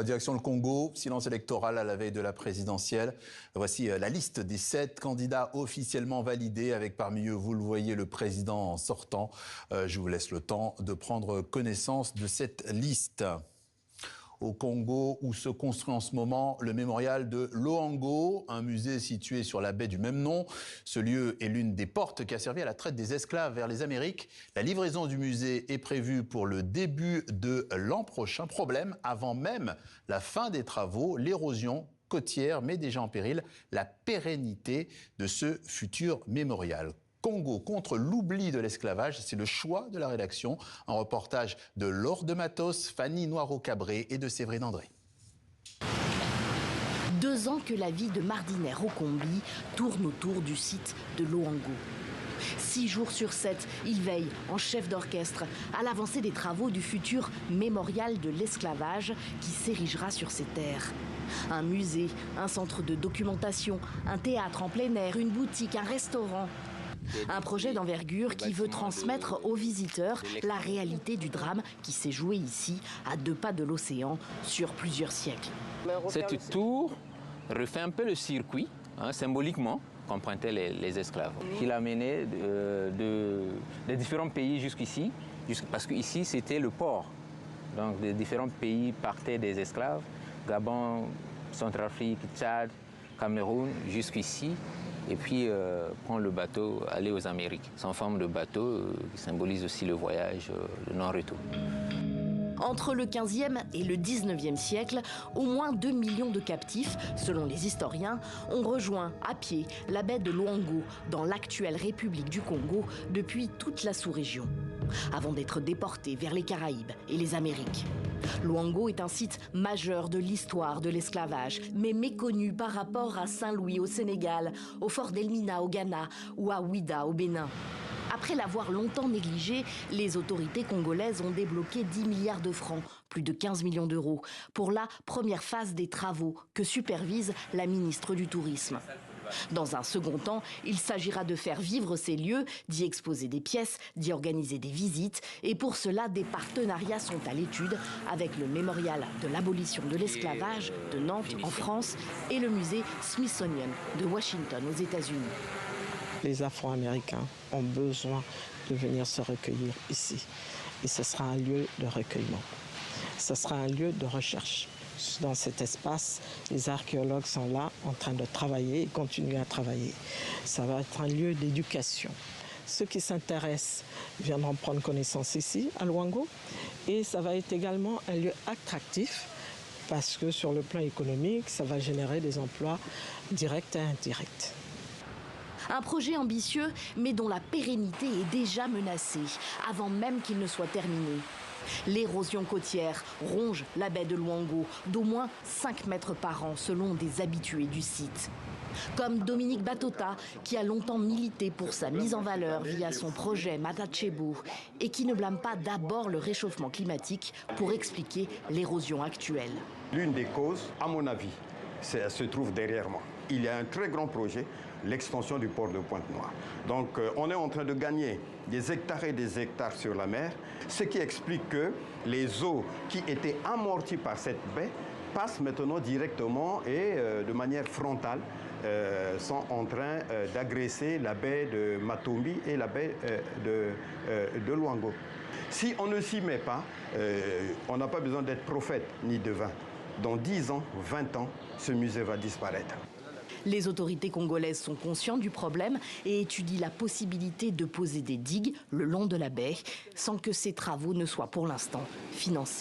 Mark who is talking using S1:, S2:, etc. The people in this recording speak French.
S1: Direction le Congo, silence électoral à la veille de la présidentielle. Voici la liste des 7 candidats officiellement validés avec parmi eux, vous le voyez, le président sortant. Je vous laisse le temps de prendre connaissance de cette liste. Au Congo, où se construit en ce moment le mémorial de Loango, un musée situé sur la baie du même nom. Ce lieu est l'une des portes qui a servi à la traite des esclaves vers les Amériques. La livraison du musée est prévue pour le début de l'an prochain. Problème, avant même la fin des travaux, l'érosion côtière met déjà en péril la pérennité de ce futur mémorial. Congo contre l'oubli de l'esclavage, c'est le choix de la rédaction. Un reportage de Laure de Matos, Fanny Noiro-Cabré et de Séverine André.
S2: 2 ans que la vie de Mardiner Okombi tourne autour du site de Loango. 6 jours sur 7, il veille en chef d'orchestre à l'avancée des travaux du futur mémorial de l'esclavage qui s'érigera sur ces terres. Un musée, un centre de documentation, un théâtre en plein air, une boutique, un restaurant. Un projet d'envergure qui veut transmettre aux visiteurs la réalité du drame qui s'est joué ici, à 2 pas de l'océan, sur plusieurs siècles.
S3: Cette tour refait un peu le circuit, symboliquement, qu'empruntaient les esclaves, qui l'amenaient des différents pays jusqu'ici, parce qu'ici c'était le port. Donc de différents pays partaient des esclaves, Gabon, Centrafrique, Tchad, Cameroun, jusqu'ici. Et puis prendre le bateau, aller aux Amériques. C'est en forme de bateau qui symbolise aussi le voyage, le non-retour.
S2: Entre le 15e et le 19e siècle, au moins 2 millions de captifs, selon les historiens, ont rejoint à pied la baie de Loango, dans l'actuelle République du Congo, depuis toute la sous-région, avant d'être déportés vers les Caraïbes et les Amériques. Loango est un site majeur de l'histoire de l'esclavage, mais méconnu par rapport à Saint-Louis au Sénégal, au fort d'Elmina au Ghana ou à Ouida au Bénin. Après l'avoir longtemps négligé, les autorités congolaises ont débloqué 10 milliards de francs, plus de 15 millions d'euros, pour la première phase des travaux que supervise la ministre du Tourisme. Dans un second temps, il s'agira de faire vivre ces lieux, d'y exposer des pièces, d'y organiser des visites. Et pour cela, des partenariats sont à l'étude avec le mémorial de l'abolition de l'esclavage de Nantes en France et le musée Smithsonian de Washington aux États-Unis.
S4: Les Afro-Américains ont besoin de venir se recueillir ici. Et ce sera un lieu de recueillement. Ce sera un lieu de recherche. Dans cet espace, les archéologues sont là en train de travailler et continuent à travailler. Ça va être un lieu d'éducation. Ceux qui s'intéressent viendront prendre connaissance ici, à Loango. Et ça va être également un lieu attractif parce que sur le plan économique, ça va générer des emplois directs et indirects.
S2: Un projet ambitieux, mais dont la pérennité est déjà menacée, avant même qu'il ne soit terminé. L'érosion côtière ronge la baie de Loango d'au moins 5 mètres par an, selon des habitués du site. Comme Dominique Batota, qui a longtemps milité pour sa mise en valeur via son projet Matachebo, et qui ne blâme pas d'abord le réchauffement climatique pour expliquer l'érosion actuelle.
S5: L'une des causes, à mon avis, se trouve derrière moi. Il y a un très grand projet, l'extension du port de Pointe-Noire. Donc on est en train de gagner des hectares et des hectares sur la mer, ce qui explique que les eaux qui étaient amorties par cette baie passent maintenant directement et de manière frontale sont en train d'agresser la baie de Matombi et la baie de Loango. Si on ne s'y met pas, on n'a pas besoin d'être prophète ni devin. Dans 10 ans, 20 ans, ce musée va disparaître.
S2: Les autorités congolaises sont conscientes du problème et étudient la possibilité de poser des digues le long de la baie, sans que ces travaux ne soient pour l'instant financés.